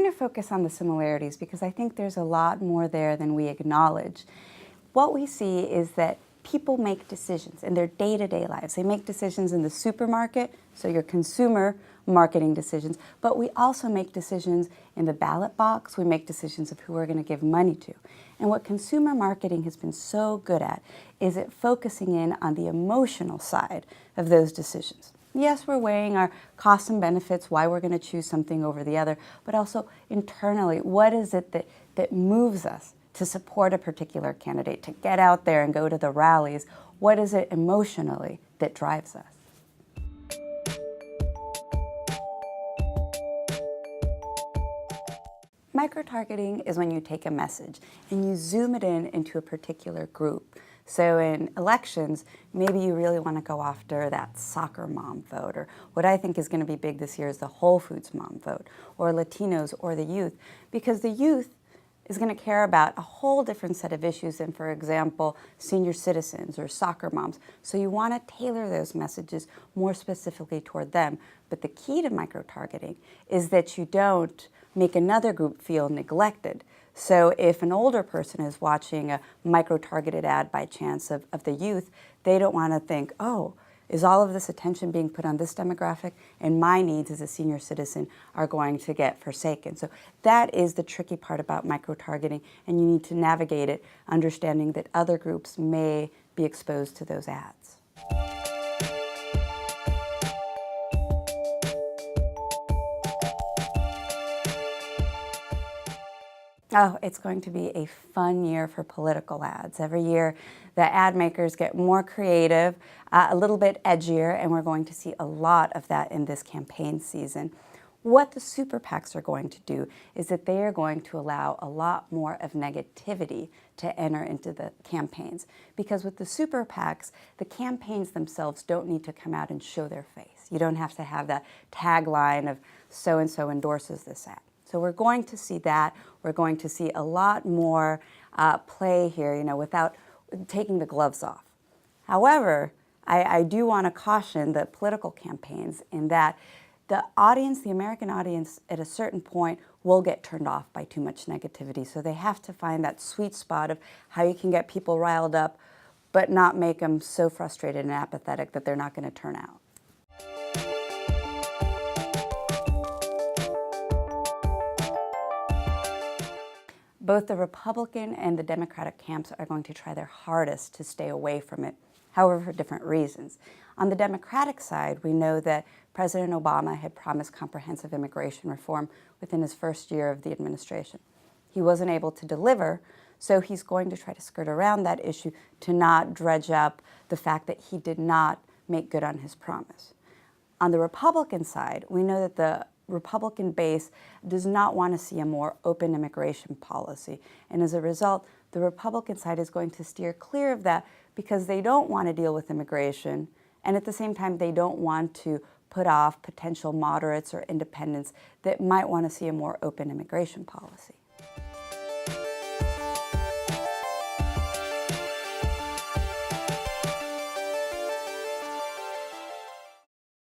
going to focus on the similarities because I think there's a lot more there than we acknowledge. What we see is that people make decisions in their day-to-day lives. They make decisions in the supermarket, so your consumer marketing decisions, but we also make decisions in the ballot box. We make decisions of who we're going to give money to. And what consumer marketing has been so good at is it focusing in on the emotional side of those decisions. Yes, we're weighing our costs and benefits, why we're going to choose something over the other, but also internally, what is it that moves us to support a particular candidate, to get out there and go to the rallies? What is it emotionally that drives us? Micro-targeting is when you take a message and you zoom it in into a particular group. So in elections, maybe you really want to go after that soccer mom vote, or what I think is going to be big this year is the Whole Foods mom vote, or Latinos, or the youth, because the youth is going to care about a whole different set of issues than, for example, senior citizens or soccer moms. So you want to tailor those messages more specifically toward them. But the key to micro-targeting is that you don't make another group feel neglected. So if an older person is watching a micro-targeted ad by chance of the youth, they don't want to think, oh, is all of this attention being put on this demographic and my needs as a senior citizen are going to get forsaken? So that is the tricky part about micro-targeting, and you need to navigate it, understanding that other groups may be exposed to those ads. Oh, it's going to be a fun year for political ads. Every year, the ad makers get more creative, a little bit edgier, and we're going to see a lot of that in this campaign season. What the super PACs are going to do is that they are going to allow a lot more of negativity to enter into the campaigns. Because with the super PACs, the campaigns themselves don't need to come out and show their face. You don't have to have that tagline of so-and-so endorses this ad. So we're going to see that. We're going to see a lot more play here, without taking the gloves off. However, I do want to caution the political campaigns in that the audience, the American audience, at a certain point will get turned off by too much negativity. So they have to find that sweet spot of how you can get people riled up, but not make them so frustrated and apathetic that they're not going to turn out. Both the Republican and the Democratic camps are going to try their hardest to stay away from it, however, for different reasons. On the Democratic side, we know that President Obama had promised comprehensive immigration reform within his first year of the administration. He wasn't able to deliver, so he's going to try to skirt around that issue to not dredge up the fact that he did not make good on his promise. On the Republican side, we know that the Republican base does not want to see a more open immigration policy. And as a result, the Republican side is going to steer clear of that because they don't want to deal with immigration, and at the same time, they don't want to put off potential moderates or independents that might want to see a more open immigration policy.